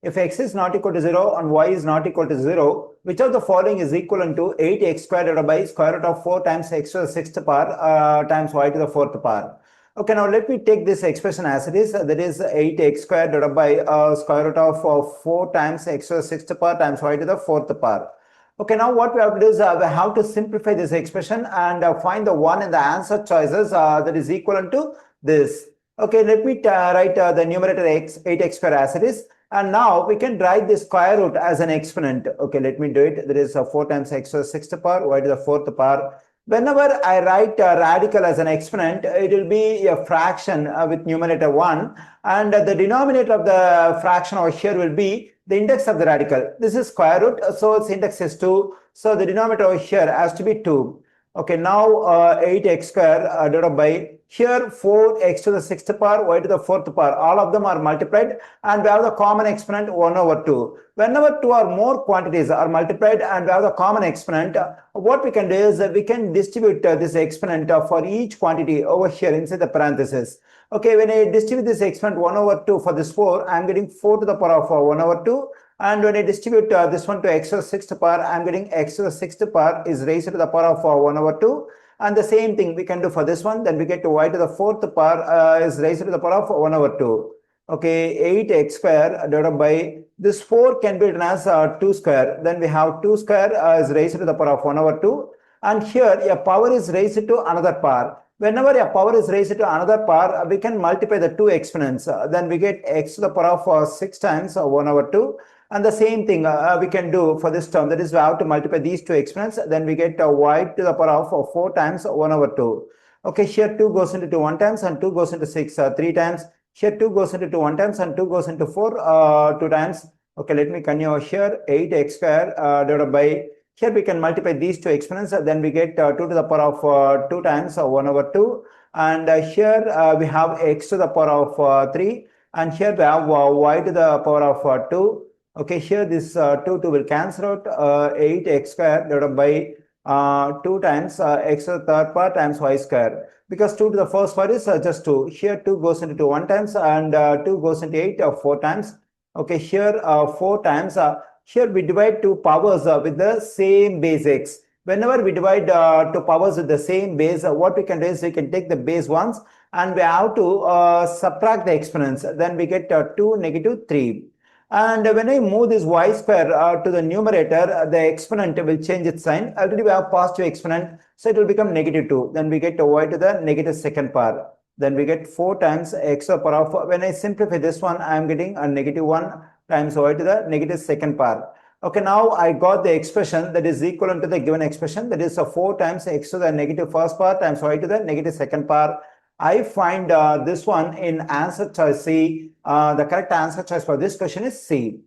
if x is not equal to 0 and y is not equal to 0, which of the following is equivalent to 8x squared divided by square root of 4 times x to the 6th power times y to the 4th power. Okay, now let me take this expression as it is. That is 8x squared divided by square root of 4 times x to the 6th power times y to the 4th power. Okay, now what we have to do is we have to simplify this expression and find the one in the answer choices that is equivalent to this. Okay, let me write the numerator x, 8x squared as it is. And now we can write the square root as an exponent. Okay, let me do it. That is 4 times x to the 6th power, y to the 4th power. Whenever I write a radical as an exponent, it will be a fraction with numerator 1. And the denominator of the fraction over here will be the index of the radical. This is square root, so its index is 2. So the denominator over here has to be 2. Okay, now 8x squared divided by here 4x to the 6th power, y to the 4th power. All of them are multiplied and we have the common exponent 1 over 2. Whenever two or more quantities are multiplied and we have the common exponent, what we can do is we can distribute this exponent for each quantity over here inside the parenthesis. Okay, when I distribute this exponent 1 over 2 for this 4, I am getting 4 to the power of 1 over 2. And when I distribute this one to x to the 6th power, I am getting x to the 6th power is raised to the power of 1 over 2. And the same thing we can do for this one. Then we get to y to the 4th power is raised to the power of 1 over 2. Okay, 8x square divided by this 4 can be written as 2 square. Then we have 2 square is raised to the power of 1 over 2. And here a power is raised to another power. Whenever a power is raised to another power, we can multiply the two exponents. Then we get x to the power of 6 times 1 over 2. And the same thing we can do for this term. That is, we have to multiply these two exponents. Then we get y to the power of 4 times 1 over 2. Okay, here 2 goes into 2 1 times and 2 goes into 6 3 times. Here 2 goes into 2 1 times and 2 goes into 4 2 times. Okay, let me continue over here. 8x square divided by, here we can multiply these two exponents. Then we get 2 to the power of 2 times 1 over 2. And here we have x to the power of 3. And here we have y to the power of 2. Okay, here this 2 will cancel out. 8x square divided by 2 times x to the 3rd power times y square. Because 2 to the 1st power is just 2. Here 2 goes into 2 1 times and 2 goes into 8 4 times. Okay, here 4 times. Here we divide two powers with the same base x. Whenever we divide two powers with the same base, what we can do is we can take the base ones and we have to subtract the exponents. Then we get 2 negative 3. And when I move this y square to the numerator, the exponent will change its sign. Already we have positive exponent, so it will become negative 2. Then we get y to the negative 2nd power. Then we get 4 times x to the power of, when I simplify this one, I am getting a negative 1 times y to the negative 2nd power. Okay, now I got the expression that is equivalent to the given expression, that is 4 times x to the negative 1st power times y to the negative 2nd power. I find this one in answer choice C. The correct answer choice for this question is C.